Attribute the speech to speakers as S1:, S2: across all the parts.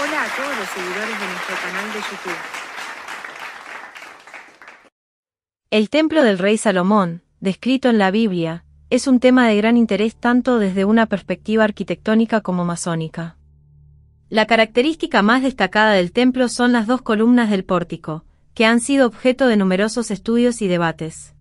S1: Hola a todos los seguidores de nuestro canal de YouTube.
S2: El templo del rey Salomón, descrito en la Biblia, es un tema de gran interés tanto desde una perspectiva arquitectónica como masónica. La característica más destacada del templo son las dos columnas del pórtico, que han sido objeto de numerosos estudios y debates.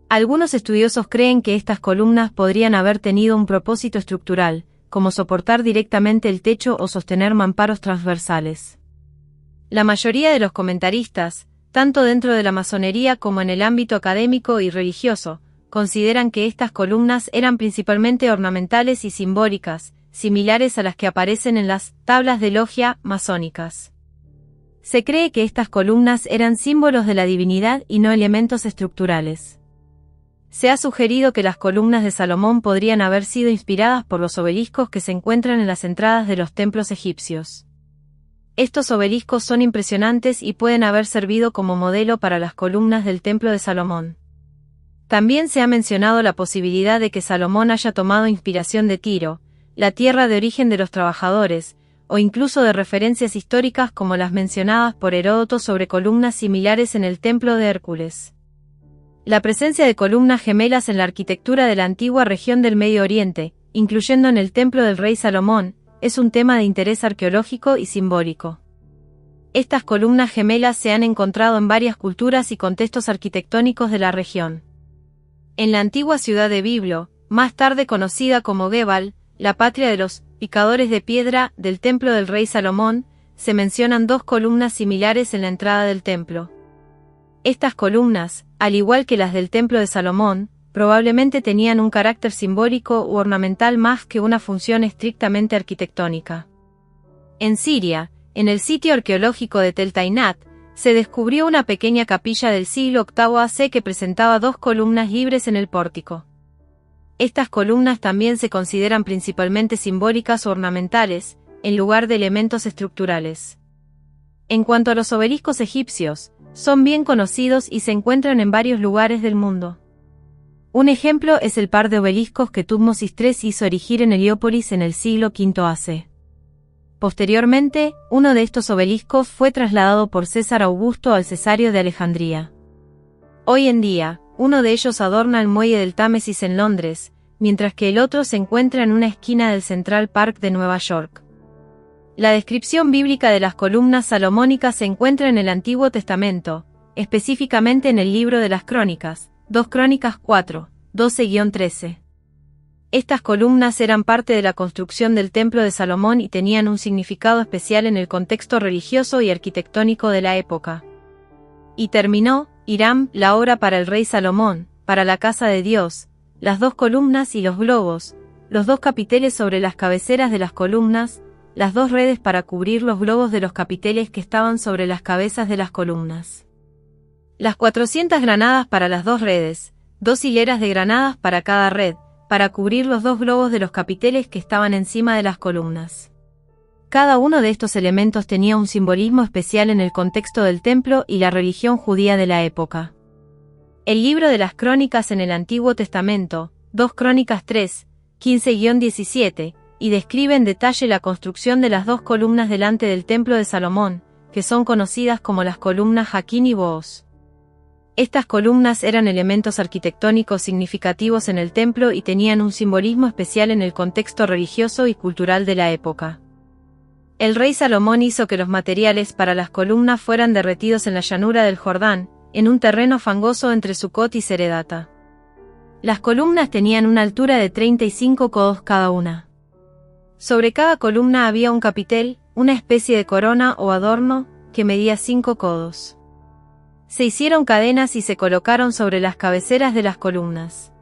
S2: Algunos estudiosos creen que estas columnas podrían haber tenido un propósito estructural, como soportar directamente el techo o sostener mamparos transversales. La mayoría de los comentaristas, tanto dentro de la masonería como en el ámbito académico y religioso, consideran que estas columnas eran principalmente ornamentales y simbólicas, similares a las que aparecen en las tablas de logia masónicas. Se cree que estas columnas eran símbolos de la divinidad y no elementos estructurales. Se ha sugerido que las columnas de Salomón podrían haber sido inspiradas por los obeliscos que se encuentran en las entradas de los templos egipcios. Estos obeliscos son impresionantes y pueden haber servido como modelo para las columnas del templo de Salomón. También se ha mencionado la posibilidad de que Salomón haya tomado inspiración de Tiro, la tierra de origen de los trabajadores, o incluso de referencias históricas como las mencionadas por Heródoto sobre columnas similares en el templo de Hércules. La presencia de columnas gemelas en la arquitectura de la antigua región del Medio Oriente, incluyendo en el templo del rey Salomón, es un tema de interés arqueológico y simbólico. Estas columnas gemelas se han encontrado en varias culturas y contextos arquitectónicos de la región. En la antigua ciudad de Biblo, más tarde conocida como Gebal, la patria de los picadores de piedra del templo del rey Salomón, se mencionan dos columnas similares en la entrada del templo. Estas columnas, al igual que las del templo de Salomón, probablemente tenían un carácter simbólico u ornamental más que una función estrictamente arquitectónica. En Siria, en el sitio arqueológico de Tel Tainat, se descubrió una pequeña capilla del siglo VIII AC que presentaba dos columnas libres en el pórtico. Estas columnas también se consideran principalmente simbólicas o ornamentales, en lugar de elementos estructurales. En cuanto a los obeliscos egipcios, son bien conocidos y se encuentran en varios lugares del mundo. Un ejemplo es el par de obeliscos que Tutmosis III hizo erigir en Heliópolis en el siglo V AC. Posteriormente, uno de estos obeliscos fue trasladado por César Augusto al Cesario de Alejandría. Hoy en día, uno de ellos adorna el muelle del Támesis en Londres, mientras que el otro se encuentra en una esquina del Central Park de Nueva York. La descripción bíblica de las columnas salomónicas se encuentra en el Antiguo Testamento, específicamente en el libro de las Crónicas, 2 Crónicas 4, 12-13. Estas columnas eran parte de la construcción del Templo de Salomón y tenían un significado especial en el contexto religioso y arquitectónico de la época. Y terminó, Hiram, la obra para el rey Salomón, para la casa de Dios, las dos columnas y los globos, los dos capiteles sobre las cabeceras de las columnas, las dos redes para cubrir los globos de los capiteles que estaban sobre las cabezas de las columnas. Las 400 granadas para las dos redes, 2 hileras de granadas para cada red, para cubrir los dos globos de los capiteles que estaban encima de las columnas. Cada uno de estos elementos tenía un simbolismo especial en el contexto del templo y la religión judía de la época. El libro de las Crónicas en el Antiguo Testamento, 2 Crónicas 3, 15-17, y describe en detalle la construcción de las dos columnas delante del templo de Salomón, que son conocidas como las columnas Jaquín y Booz. Estas columnas eran elementos arquitectónicos significativos en el templo y tenían un simbolismo especial en el contexto religioso y cultural de la época. El rey Salomón hizo que los materiales para las columnas fueran derretidos en la llanura del Jordán, en un terreno fangoso entre Sucot y Seredata. Las columnas tenían una altura de 35 codos cada una. Sobre cada columna había un capitel, una especie de corona o adorno, que medía 5 codos. Se hicieron cadenas y se colocaron sobre las cabeceras de las columnas.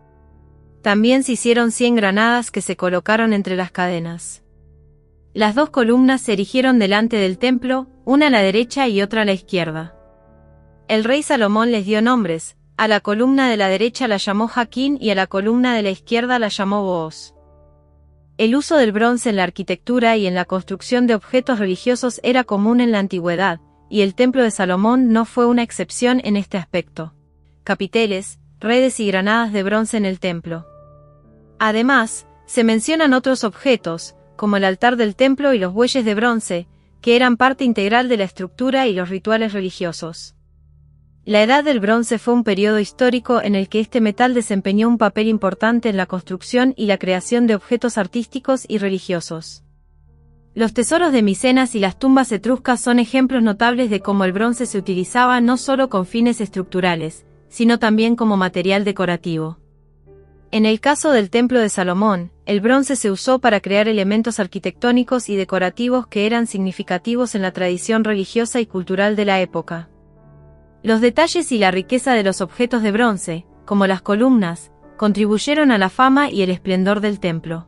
S2: También se hicieron 100 granadas que se colocaron entre las cadenas. Las dos columnas se erigieron delante del templo, una a la derecha y otra a la izquierda. El rey Salomón les dio nombres, a la columna de la derecha la llamó Jaquín y a la columna de la izquierda la llamó Booz. El uso del bronce en la arquitectura y en la construcción de objetos religiosos era común en la antigüedad, y el templo de Salomón no fue una excepción en este aspecto. Capiteles, redes y granadas de bronce en el templo. Además, se mencionan otros objetos, como el altar del templo y los bueyes de bronce, que eran parte integral de la estructura y los rituales religiosos. La Edad del Bronce fue un periodo histórico en el que este metal desempeñó un papel importante en la construcción y la creación de objetos artísticos y religiosos. Los tesoros de Micenas y las tumbas etruscas son ejemplos notables de cómo el bronce se utilizaba no solo con fines estructurales, sino también como material decorativo. En el caso del Templo de Salomón, el bronce se usó para crear elementos arquitectónicos y decorativos que eran significativos en la tradición religiosa y cultural de la época. Los detalles y la riqueza de los objetos de bronce, como las columnas, contribuyeron a la fama y el esplendor del templo.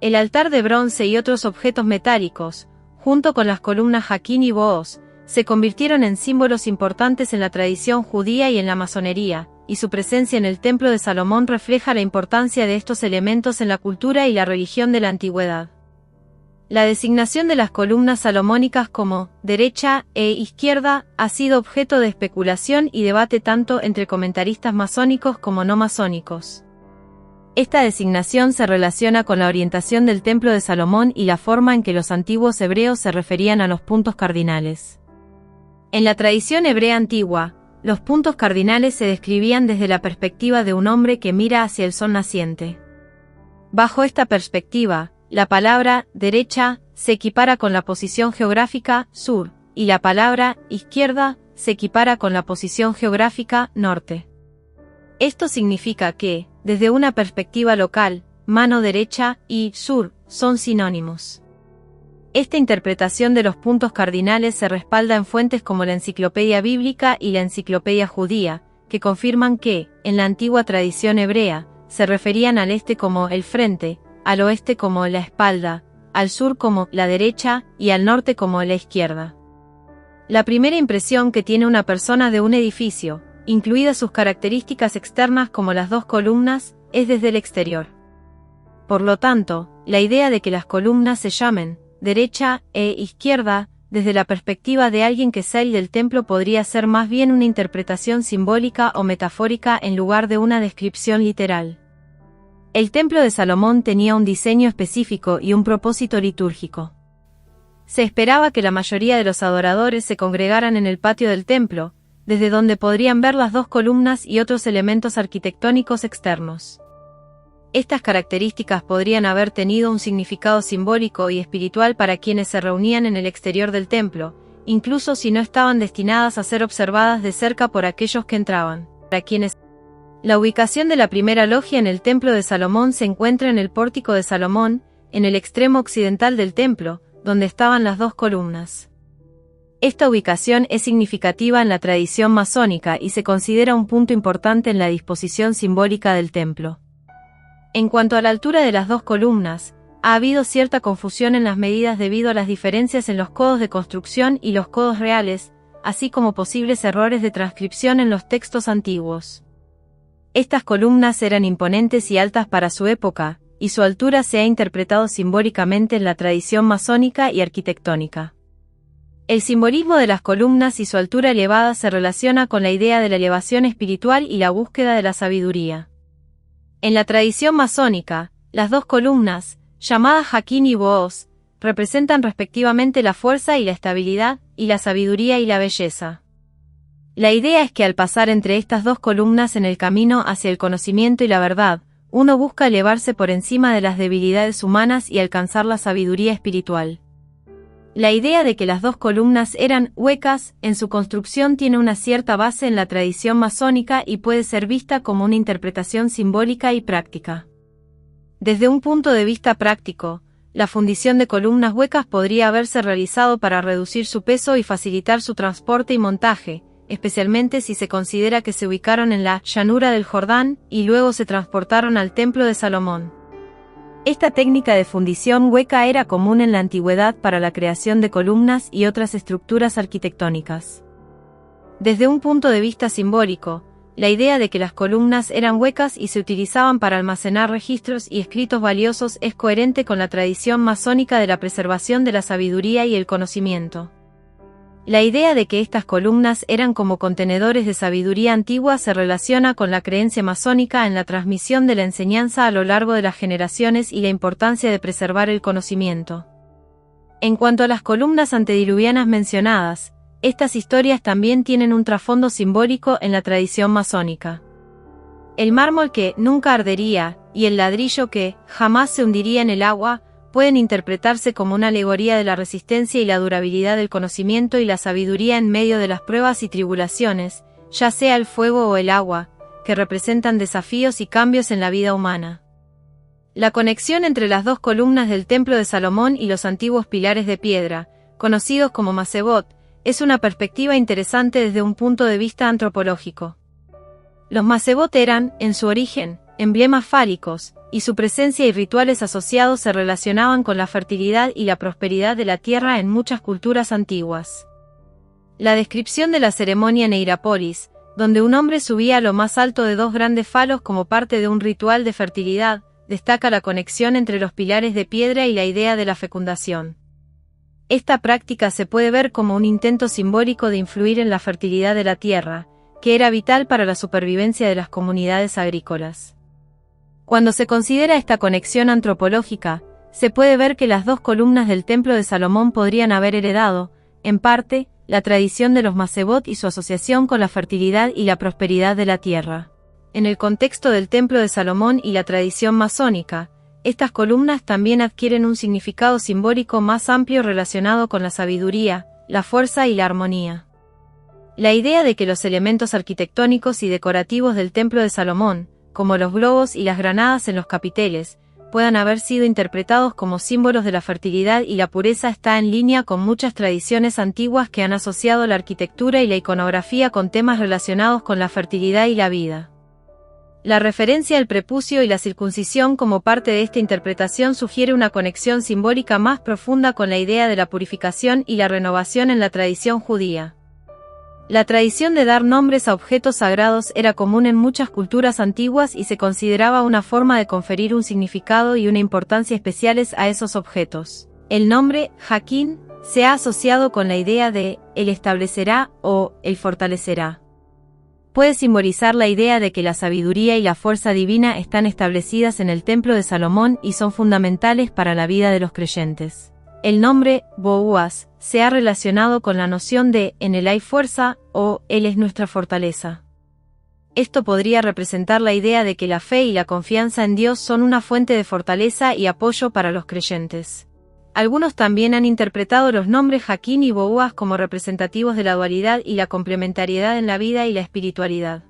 S2: El altar de bronce y otros objetos metálicos, junto con las columnas Jaquín y Booz, se convirtieron en símbolos importantes en la tradición judía y en la masonería, y su presencia en el Templo de Salomón refleja la importancia de estos elementos en la cultura y la religión de la antigüedad. La designación de las columnas salomónicas como derecha e izquierda ha sido objeto de especulación y debate tanto entre comentaristas masónicos como no masónicos. Esta designación se relaciona con la orientación del Templo de Salomón y la forma en que los antiguos hebreos se referían a los puntos cardinales. En la tradición hebrea antigua, los puntos cardinales se describían desde la perspectiva de un hombre que mira hacia el sol naciente. Bajo esta perspectiva, la palabra derecha se equipara con la posición geográfica sur, y la palabra izquierda se equipara con la posición geográfica norte. Esto significa que, desde una perspectiva local, mano derecha y sur son sinónimos. Esta interpretación de los puntos cardinales se respalda en fuentes como la Enciclopedia Bíblica y la Enciclopedia Judía, que confirman que, en la antigua tradición hebrea, se referían al este como el frente, al oeste como la espalda, al sur como la derecha y al norte como la izquierda. La primera impresión que tiene una persona de un edificio, incluidas sus características externas como las dos columnas, es desde el exterior. Por lo tanto, la idea de que las columnas se llamen derecha e izquierda, desde la perspectiva de alguien que sale del templo podría ser más bien una interpretación simbólica o metafórica en lugar de una descripción literal. El Templo de Salomón tenía un diseño específico y un propósito litúrgico. Se esperaba que la mayoría de los adoradores se congregaran en el patio del templo, desde donde podrían ver las dos columnas y otros elementos arquitectónicos externos. Estas características podrían haber tenido un significado simbólico y espiritual para quienes se reunían en el exterior del templo, incluso si no estaban destinadas a ser observadas de cerca por aquellos que entraban. La ubicación de la primera logia en el Templo de Salomón se encuentra en el Pórtico de Salomón, en el extremo occidental del templo, donde estaban las dos columnas. Esta ubicación es significativa en la tradición masónica y se considera un punto importante en la disposición simbólica del templo. En cuanto a la altura de las dos columnas, ha habido cierta confusión en las medidas debido a las diferencias en los codos de construcción y los codos reales, así como posibles errores de transcripción en los textos antiguos. Estas columnas eran imponentes y altas para su época, y su altura se ha interpretado simbólicamente en la tradición masónica y arquitectónica. El simbolismo de las columnas y su altura elevada se relaciona con la idea de la elevación espiritual y la búsqueda de la sabiduría. En la tradición masónica, las dos columnas, llamadas Jaquín y Booz, representan respectivamente la fuerza y la estabilidad, y la sabiduría y la belleza. La idea es que al pasar entre estas dos columnas en el camino hacia el conocimiento y la verdad, uno busca elevarse por encima de las debilidades humanas y alcanzar la sabiduría espiritual. La idea de que las dos columnas eran huecas en su construcción tiene una cierta base en la tradición masónica y puede ser vista como una interpretación simbólica y práctica. Desde un punto de vista práctico, la fundición de columnas huecas podría haberse realizado para reducir su peso y facilitar su transporte y montaje, especialmente si se considera que se ubicaron en la llanura del Jordán y luego se transportaron al Templo de Salomón. Esta técnica de fundición hueca era común en la antigüedad para la creación de columnas y otras estructuras arquitectónicas. Desde un punto de vista simbólico, la idea de que las columnas eran huecas y se utilizaban para almacenar registros y escritos valiosos es coherente con la tradición masónica de la preservación de la sabiduría y el conocimiento. La idea de que estas columnas eran como contenedores de sabiduría antigua se relaciona con la creencia masónica en la transmisión de la enseñanza a lo largo de las generaciones y la importancia de preservar el conocimiento. En cuanto a las columnas antediluvianas mencionadas, estas historias también tienen un trasfondo simbólico en la tradición masónica. El mármol que nunca ardería y el ladrillo que jamás se hundiría en el agua pueden interpretarse como una alegoría de la resistencia y la durabilidad del conocimiento y la sabiduría en medio de las pruebas y tribulaciones, ya sea el fuego o el agua, que representan desafíos y cambios en la vida humana. La conexión entre las dos columnas del Templo de Salomón y los antiguos pilares de piedra, conocidos como Masebot, es una perspectiva interesante desde un punto de vista antropológico. Los Masebot eran, en su origen, emblemas fálicos, y su presencia y rituales asociados se relacionaban con la fertilidad y la prosperidad de la tierra en muchas culturas antiguas. La descripción de la ceremonia en Hierápolis, donde un hombre subía a lo más alto de dos grandes falos como parte de un ritual de fertilidad, destaca la conexión entre los pilares de piedra y la idea de la fecundación. Esta práctica se puede ver como un intento simbólico de influir en la fertilidad de la tierra, que era vital para la supervivencia de las comunidades agrícolas. Cuando se considera esta conexión antropológica, se puede ver que las dos columnas del Templo de Salomón podrían haber heredado, en parte, la tradición de los Masebot y su asociación con la fertilidad y la prosperidad de la tierra. En el contexto del Templo de Salomón y la tradición masónica, estas columnas también adquieren un significado simbólico más amplio relacionado con la sabiduría, la fuerza y la armonía. La idea de que los elementos arquitectónicos y decorativos del Templo de Salomón, como los globos y las granadas en los capiteles, puedan haber sido interpretados como símbolos de la fertilidad y la pureza está en línea con muchas tradiciones antiguas que han asociado la arquitectura y la iconografía con temas relacionados con la fertilidad y la vida. La referencia al prepucio y la circuncisión como parte de esta interpretación sugiere una conexión simbólica más profunda con la idea de la purificación y la renovación en la tradición judía. La tradición de dar nombres a objetos sagrados era común en muchas culturas antiguas y se consideraba una forma de conferir un significado y una importancia especiales a esos objetos. El nombre Jaquín se ha asociado con la idea de «el establecerá» o «el fortalecerá». Puede simbolizar la idea de que la sabiduría y la fuerza divina están establecidas en el Templo de Salomón y son fundamentales para la vida de los creyentes. El nombre Boaz se ha relacionado con la noción de «en él hay fuerza» o «él es nuestra fortaleza». Esto podría representar la idea de que la fe y la confianza en Dios son una fuente de fortaleza y apoyo para los creyentes. Algunos también han interpretado los nombres Jaquín y Boaz como representativos de la dualidad y la complementariedad en la vida y la espiritualidad.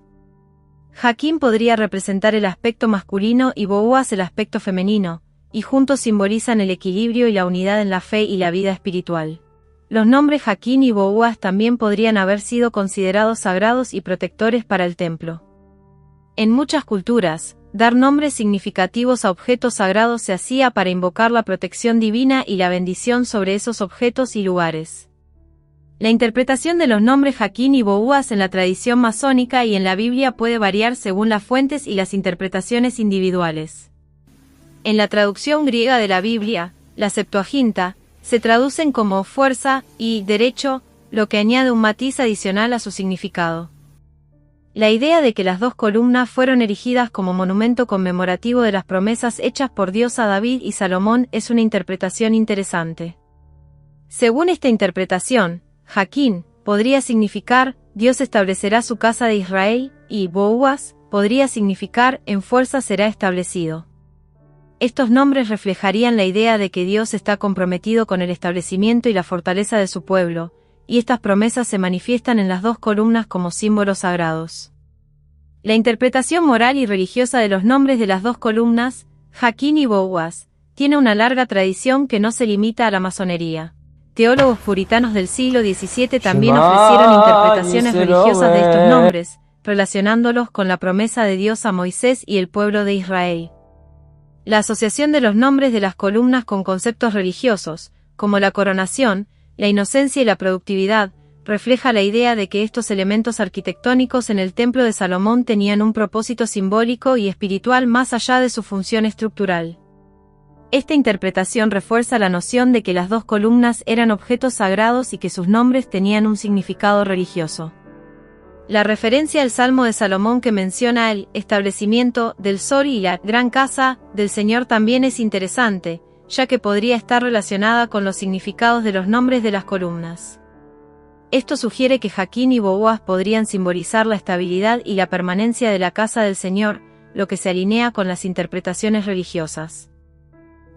S2: Jaquín podría representar el aspecto masculino y Boaz el aspecto femenino, y juntos simbolizan el equilibrio y la unidad en la fe y la vida espiritual. Los nombres Jaquín y Boaz también podrían haber sido considerados sagrados y protectores para el templo. En muchas culturas, dar nombres significativos a objetos sagrados se hacía para invocar la protección divina y la bendición sobre esos objetos y lugares. La interpretación de los nombres Jaquín y Boaz en la tradición masónica y en la Biblia puede variar según las fuentes y las interpretaciones individuales. En la traducción griega de la Biblia, la Septuaginta, se traducen como fuerza y derecho, lo que añade un matiz adicional a su significado. La idea de que las dos columnas fueron erigidas como monumento conmemorativo de las promesas hechas por Dios a David y Salomón es una interpretación interesante. Según esta interpretación, Jaquín podría significar Dios establecerá su casa de Israel y Boaz podría significar en fuerza será establecido. Estos nombres reflejarían la idea de que Dios está comprometido con el establecimiento y la fortaleza de su pueblo, y estas promesas se manifiestan en las dos columnas como símbolos sagrados. La interpretación moral y religiosa de los nombres de las dos columnas, Jaquín y Boaz, tiene una larga tradición que no se limita a la masonería. Teólogos puritanos del siglo XVII también ofrecieron interpretaciones religiosas de estos nombres, relacionándolos con la promesa de Dios a Moisés y el pueblo de Israel. La asociación de los nombres de las columnas con conceptos religiosos, como la coronación, la inocencia y la productividad, refleja la idea de que estos elementos arquitectónicos en el Templo de Salomón tenían un propósito simbólico y espiritual más allá de su función estructural. Esta interpretación refuerza la noción de que las dos columnas eran objetos sagrados y que sus nombres tenían un significado religioso. La referencia al Salmo de Salomón que menciona el establecimiento del sol y la gran casa del Señor también es interesante, ya que podría estar relacionada con los significados de los nombres de las columnas. Esto sugiere que Jaquín y Boaz podrían simbolizar la estabilidad y la permanencia de la casa del Señor, lo que se alinea con las interpretaciones religiosas.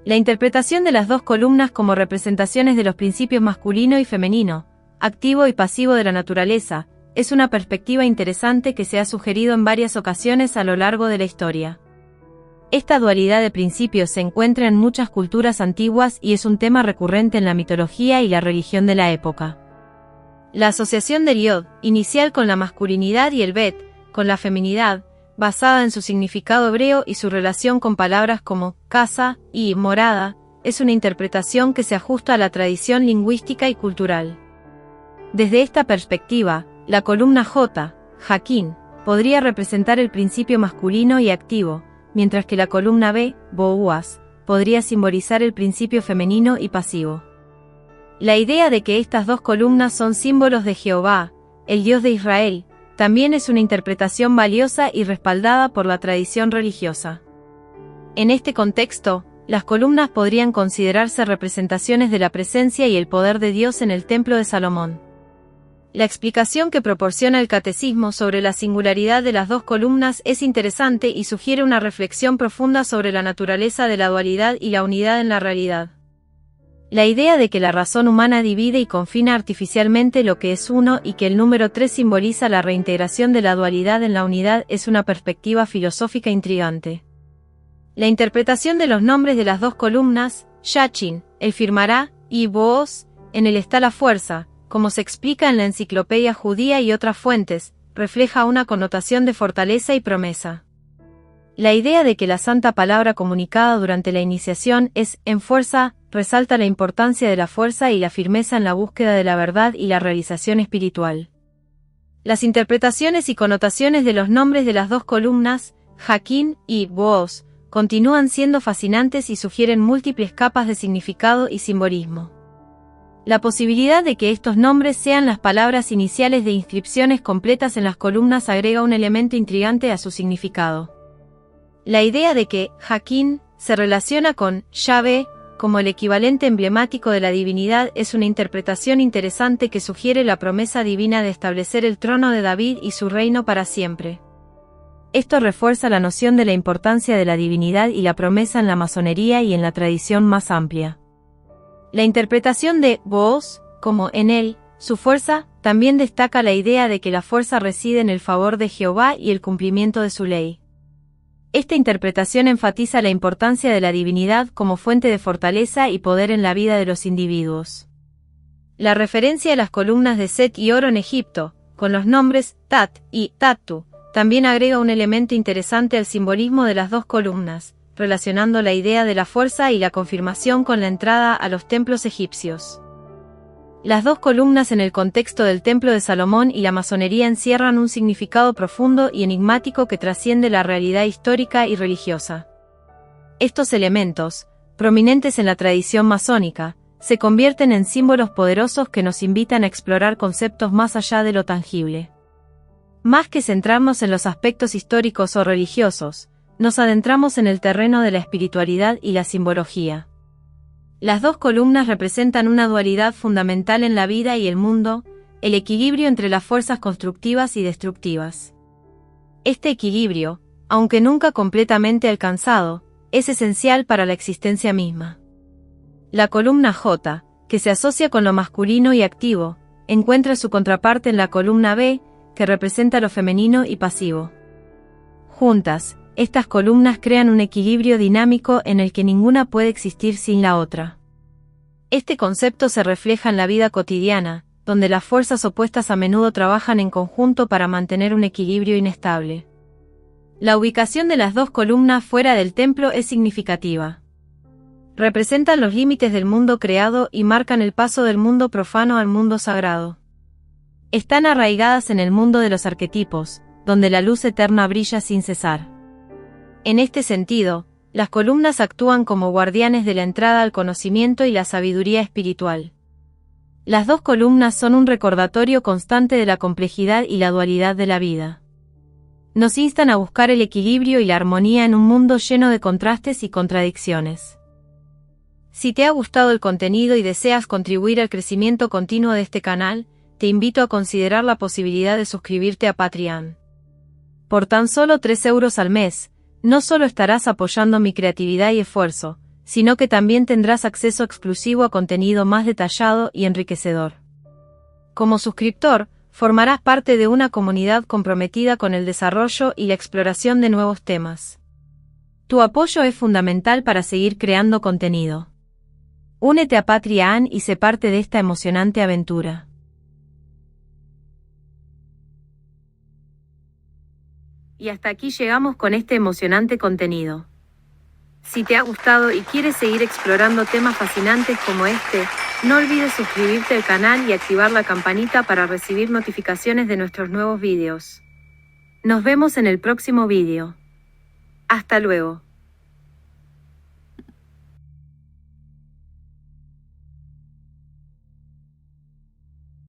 S2: La interpretación de las dos columnas como representaciones de los principios masculino y femenino, activo y pasivo de la naturaleza, es una perspectiva interesante que se ha sugerido en varias ocasiones a lo largo de la historia. Esta dualidad de principios se encuentra en muchas culturas antiguas y es un tema recurrente en la mitología y la religión de la época. La asociación del Yod, inicial con la masculinidad, y el Bet, con la feminidad, basada en su significado hebreo y su relación con palabras como casa y morada, es una interpretación que se ajusta a la tradición lingüística y cultural. Desde esta perspectiva, la columna J, Jaquín, podría representar el principio masculino y activo, mientras que la columna B, Boaz, podría simbolizar el principio femenino y pasivo. La idea de que estas dos columnas son símbolos de Jehová, el Dios de Israel, también es una interpretación valiosa y respaldada por la tradición religiosa. En este contexto, las columnas podrían considerarse representaciones de la presencia y el poder de Dios en el Templo de Salomón. La explicación que proporciona el Catecismo sobre la singularidad de las dos columnas es interesante y sugiere una reflexión profunda sobre la naturaleza de la dualidad y la unidad en la realidad. La idea de que la razón humana divide y confina artificialmente lo que es uno y que el número 3 simboliza la reintegración de la dualidad en la unidad es una perspectiva filosófica intrigante. La interpretación de los nombres de las dos columnas, Yachin, él firmará, y Boaz, en él está la fuerza, como se explica en la Enciclopedia Judía y otras fuentes, refleja una connotación de fortaleza y promesa. La idea de que la santa palabra comunicada durante la iniciación es en fuerza, resalta la importancia de la fuerza y la firmeza en la búsqueda de la verdad y la realización espiritual. Las interpretaciones y connotaciones de los nombres de las dos columnas, Jaquín y Boaz, continúan siendo fascinantes y sugieren múltiples capas de significado y simbolismo. La posibilidad de que estos nombres sean las palabras iniciales de inscripciones completas en las columnas agrega un elemento intrigante a su significado. La idea de que Jaquín se relaciona con Yahvé como el equivalente emblemático de la divinidad es una interpretación interesante que sugiere la promesa divina de establecer el trono de David y su reino para siempre. Esto refuerza la noción de la importancia de la divinidad y la promesa en la masonería y en la tradición más amplia. La interpretación de Boaz, como en él, su fuerza, también destaca la idea de que la fuerza reside en el favor de Jehová y el cumplimiento de su ley. Esta interpretación enfatiza la importancia de la divinidad como fuente de fortaleza y poder en la vida de los individuos. La referencia a las columnas de Set y oro en Egipto, con los nombres Tat y Tattu, también agrega un elemento interesante al simbolismo de las dos columnas, relacionando la idea de la fuerza y la confirmación con la entrada a los templos egipcios. Las dos columnas en el contexto del Templo de Salomón y la masonería encierran un significado profundo y enigmático que trasciende la realidad histórica y religiosa. Estos elementos, prominentes en la tradición masónica, se convierten en símbolos poderosos que nos invitan a explorar conceptos más allá de lo tangible. Más que centrarnos en los aspectos históricos o religiosos, nos adentramos en el terreno de la espiritualidad y la simbología. Las dos columnas representan una dualidad fundamental en la vida y el mundo, el equilibrio entre las fuerzas constructivas y destructivas. Este equilibrio, aunque nunca completamente alcanzado, es esencial para la existencia misma. La columna J, que se asocia con lo masculino y activo, encuentra su contraparte en la columna B, que representa lo femenino y pasivo. Juntas, estas columnas crean un equilibrio dinámico en el que ninguna puede existir sin la otra. Este concepto se refleja en la vida cotidiana, donde las fuerzas opuestas a menudo trabajan en conjunto para mantener un equilibrio inestable. La ubicación de las dos columnas fuera del templo es significativa. Representan los límites del mundo creado y marcan el paso del mundo profano al mundo sagrado. Están arraigadas en el mundo de los arquetipos, donde la luz eterna brilla sin cesar. En este sentido, las columnas actúan como guardianes de la entrada al conocimiento y la sabiduría espiritual. Las dos columnas son un recordatorio constante de la complejidad y la dualidad de la vida. Nos instan a buscar el equilibrio y la armonía en un mundo lleno de contrastes y contradicciones. Si te ha gustado el contenido y deseas contribuir al crecimiento continuo de este canal, te invito a considerar la posibilidad de suscribirte a Patreon. Por tan solo 3 euros al mes, no solo estarás apoyando mi creatividad y esfuerzo, sino que también tendrás acceso exclusivo a contenido más detallado y enriquecedor. Como suscriptor, formarás parte de una comunidad comprometida con el desarrollo y la exploración de nuevos temas. Tu apoyo es fundamental para seguir creando contenido. Únete a Patreon y sé parte de esta emocionante aventura. Y hasta aquí llegamos con este emocionante contenido. Si te ha gustado y quieres seguir explorando temas fascinantes como este, no olvides suscribirte al canal y activar la campanita para recibir notificaciones de nuestros nuevos vídeos. Nos vemos en el próximo vídeo. Hasta luego.